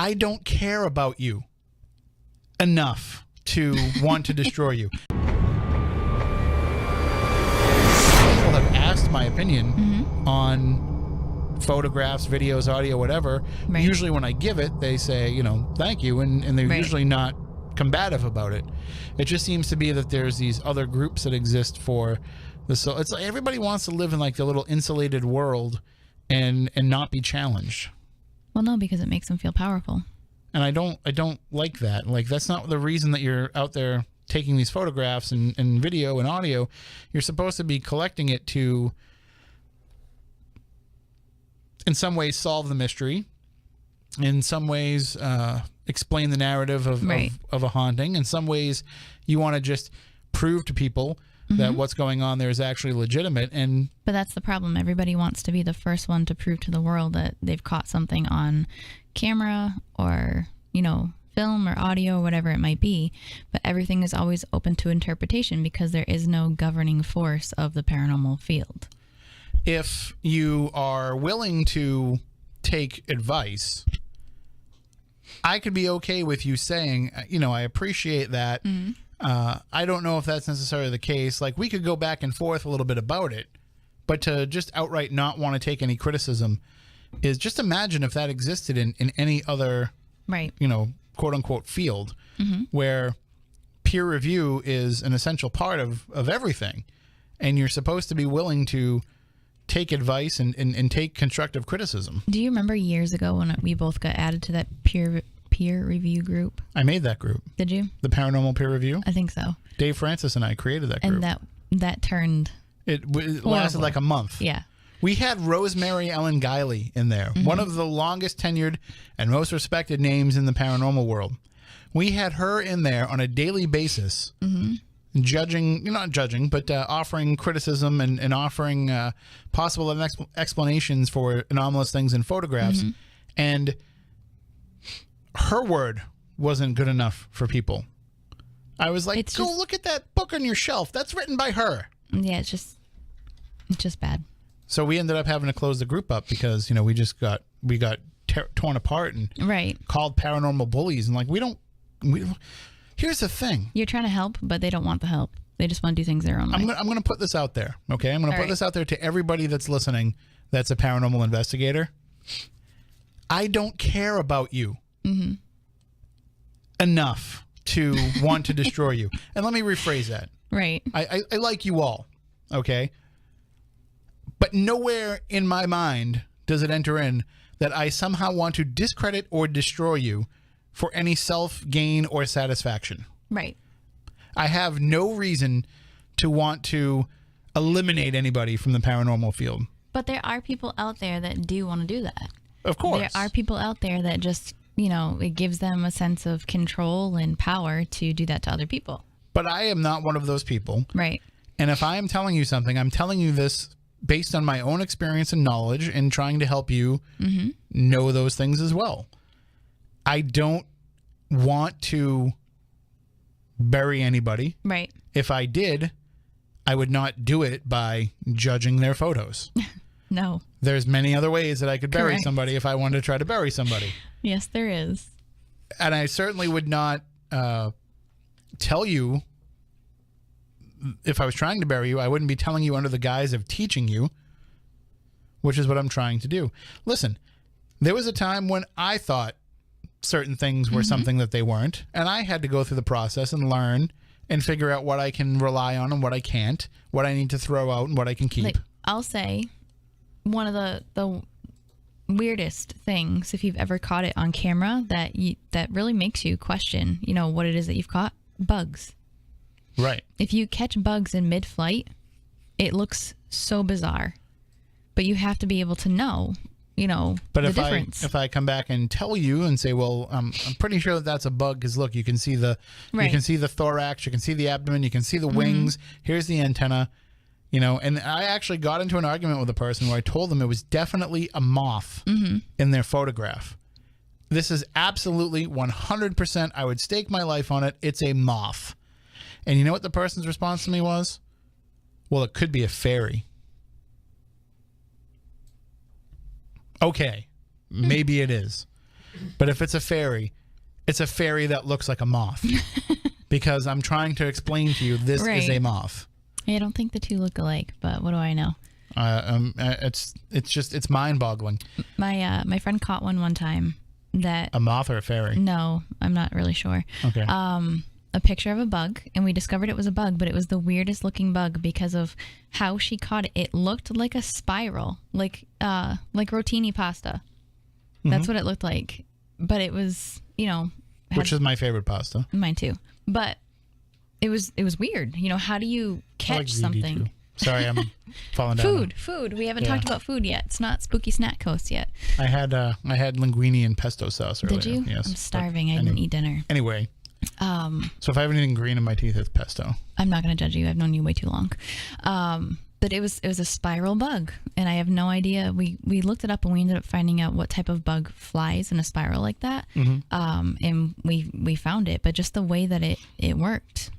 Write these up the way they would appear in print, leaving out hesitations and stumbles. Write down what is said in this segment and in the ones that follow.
I don't care about you enough to want to destroy you. People have asked my opinion on photographs, videos, audio, whatever. Right. Usually when I give it, they say, you know, thank you, and they're usually not combative about it. It just seems to be that there's these other groups that exist for the so it's like everybody wants to live in like the little insulated world and not be challenged. Well, no, because it makes them feel powerful. And I don't like that. Like, that's not the reason that you're out there taking these photographs and video and audio. You're supposed to be collecting it to, in some ways, solve the mystery. In some ways, explain the narrative of a haunting. In some ways, you want to just prove to people that what's going on there is actually legitimate. But that's the problem. Everybody wants to be the first one to prove to the world that they've caught something on camera or, you know, film or audio or whatever it might be. But everything is always open to interpretation because there is no governing force of the paranormal field. If you are willing to take advice, I could be okay with you saying, you know, I appreciate that. I don't know if that's necessarily the case. Like, we could go back and forth a little bit about it, but to just outright not want to take any criticism is, just imagine if that existed in any other, you know, quote unquote field where peer review is an essential part of everything. And you're supposed to be willing to take advice and take constructive criticism. Do you remember years ago when we both got added to that peer review group? I made that group. Did you? The Paranormal Peer Review? I think so. Dave Francis and I created that group. And that turned... It lasted like a month. Yeah. We had Rosemary Ellen Guiley in there, one of the longest tenured and most respected names in the paranormal world. We had her in there on a daily basis, judging, not judging, but offering criticism and offering possible explanations for anomalous things in photographs. And her word wasn't good enough for people. I was like, go look at that book on your shelf. That's written by her. Yeah, it's just bad. So we ended up having to close the group up because, you know, we got torn apart and called paranormal bullies, and like, here's the thing. You're trying to help, but they don't want the help. They just want to do things their own way. I'm going to put this out there, okay? I'm going to put this out there to everybody that's listening that's a paranormal investigator. I don't care about you enough to want to destroy you. And let me rephrase that. Right. I like you all, okay? But nowhere in my mind does it enter in that I somehow want to discredit or destroy you for any self-gain or satisfaction. Right. I have no reason to want to eliminate anybody from the paranormal field. But there are people out there that do want to do that. Of course. There are people out there that just, you know, it gives them a sense of control and power to do that to other people. But I am not one of those people. Right. And if I am telling you something, I'm telling you this based on my own experience and knowledge and trying to help you know those things as well. I don't want to bury anybody. Right. If I did, I would not do it by judging their photos. No. There's many other ways that I could bury somebody if I wanted to try to bury somebody. Yes, there is. And I certainly would not tell you, if I was trying to bury you, I wouldn't be telling you under the guise of teaching you, which is what I'm trying to do. Listen, there was a time when I thought certain things were something that they weren't, and I had to go through the process and learn and figure out what I can rely on and what I can't, what I need to throw out and what I can keep. Like, I'll say one of the weirdest things, if you've ever caught it on camera, that really makes you question, you know, what it is that you've caught: bugs. Right. If you catch bugs in mid-flight, it looks so bizarre, but you have to be able to know, you know, the difference. If I come back and tell you and say, well, I'm pretty sure that that's a bug, because look, you can see the thorax, you can see the abdomen, you can see the wings. Here's the antenna, you know. And I actually got into an argument with a person where I told them it was definitely a moth in their photograph. This is absolutely 100%. I would stake my life on it. It's a moth. And you know what the person's response to me was? Well, it could be a fairy. Okay, maybe it is. But if it's a fairy that looks like a moth. Because I'm trying to explain to you this is a moth. I don't think the two look alike, but what do I know? It's mind-boggling. My friend caught one time that... A moth or a fairy? No, I'm not really sure. Okay. A picture of a bug, and we discovered it was a bug, but it was the weirdest looking bug because of how she caught it. It looked like a spiral, like rotini pasta. That's what it looked like. But it was, which is my favorite pasta. Mine too. But it was weird. How do you catch something? Too. Sorry, I'm falling down. Food. We haven't talked about food yet. It's not Spooky Snack Coast yet. I had linguine and pesto sauce earlier. Did you? Yes. I'm starving. I didn't eat dinner. Anyway. So if I have anything green in my teeth, it's pesto. I'm not going to judge you. I've known you way too long. But it was a spiral bug, and I have no idea. We looked it up, and we ended up finding out what type of bug flies in a spiral like that. And we found it, but just the way that it worked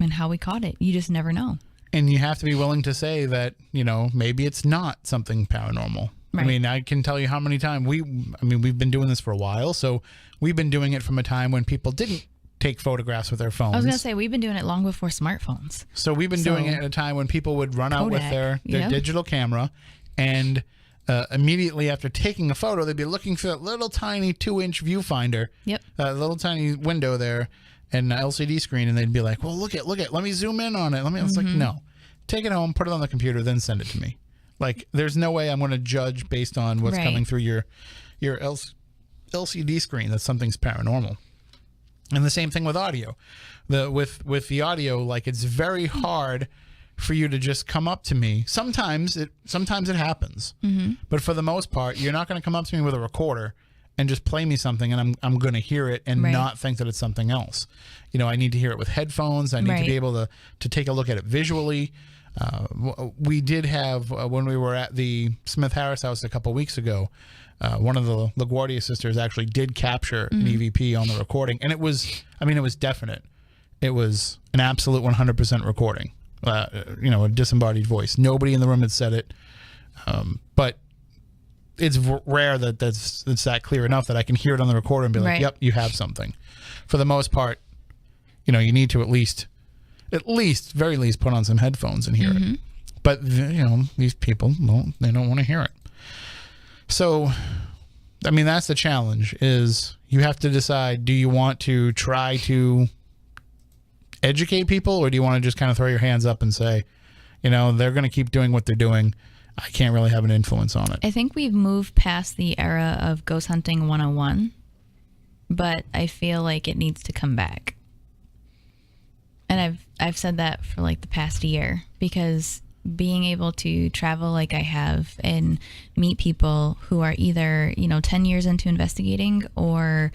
and how we caught it, you just never know. And you have to be willing to say that, maybe it's not something paranormal. Right. I mean, I can tell you how many times we've been doing this for a while, so we've been doing it from a time when people didn't take photographs with their phones. I was going to say, we've been doing it long before smartphones. So we've been doing it at a time when people would run out with their digital camera, and immediately after taking a photo, they'd be looking through that little tiny 2-inch viewfinder, that little tiny window there, and an LCD screen, and they'd be like, well, look at, let me zoom in on it. It's like, no. Take it home, put it on the computer, then send it to me. Like, there's no way I'm going to judge based on what's coming through your LCD screen that something's paranormal. And the same thing with audio. With the audio, like, it's very hard for you to just come up to me. Sometimes it happens, but for the most part, you're not going to come up to me with a recorder and just play me something, and I'm going to hear it and not think that it's something else. I need to hear it with headphones. I need to be able to take a look at it visually. We did have, when we were at the Smith Harris house a couple weeks ago, one of the LaGuardia sisters actually did capture an EVP on the recording, and it was definite. It was an absolute 100% recording. A disembodied voice. Nobody in the room had said it, but it's rare that it's that clear enough that I can hear it on the recorder and be like, yep, you have something. For the most part, you need to at least, very least, put on some headphones and hear it. But these people don't want to hear it. So, that's the challenge, is you have to decide, do you want to try to educate people, or do you want to just kind of throw your hands up and say, they're going to keep doing what they're doing. I can't really have an influence on it. I think we've moved past the era of ghost hunting 101, but I feel like it needs to come back. And I've said that for like the past year, because being able to travel like I have and meet people who are either, 10 years into investigating or,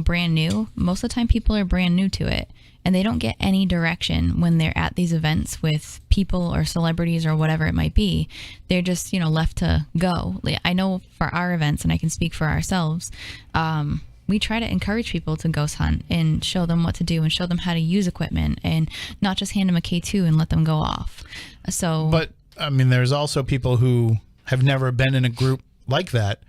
brand new. Most of the time people are brand new to it, and they don't get any direction when they're at these events with people or celebrities or whatever it might be. They're just, left to go. I know for our events, and I can speak for ourselves, we try to encourage people to ghost hunt and show them what to do and show them how to use equipment, and not just hand them a K2 and let them go off. So, but there's also people who have never been in a group like that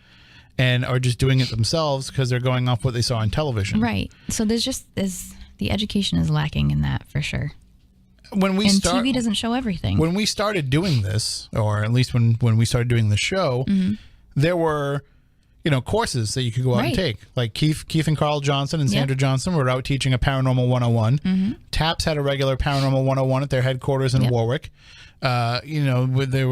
and are just doing it themselves because they're going off what they saw on television. Right. So there's the education is lacking in that for sure. TV doesn't show everything. When we started doing this, or at least when we started doing the show, there were courses that you could go out and take. Like Keith and Carl Johnson and Sandra Johnson were out teaching a Paranormal 101. TAPS had a regular Paranormal 101 at their headquarters in Warwick. There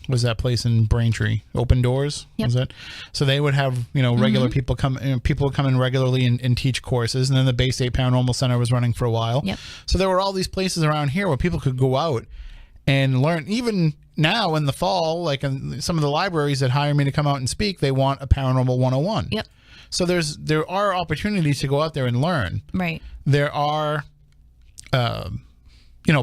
was that place in Braintree, Open Doors? Was it? So they would have, regular people would come in regularly and teach courses. And then the Bay State Paranormal Center was running for a while. So there were all these places around here where people could go out and learn. Even now in the fall, like in some of the libraries that hire me to come out and speak, they want a Paranormal 101. So there are opportunities to go out there and learn. Right. There are,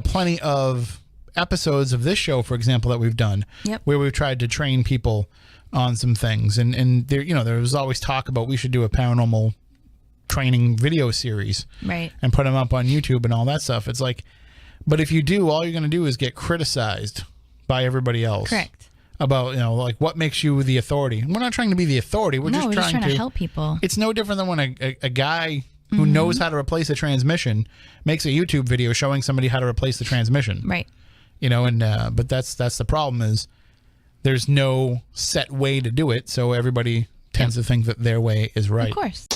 plenty of episodes of this show, for example, that we've done where we've tried to train people on some things. And there, there was always talk about we should do a paranormal training video series. Right. And put them up on YouTube and all that stuff. It's like, but if you do, all you're going to do is get criticized by everybody else. Correct. about, like what makes you the authority. We're not trying to be the authority. We're just trying to help people. It's no different than when a guy who knows how to replace a transmission makes a YouTube video showing somebody how to replace the transmission. Right. But that's the problem is there's no set way to do it, so everybody tends to think that their way is right. Of course.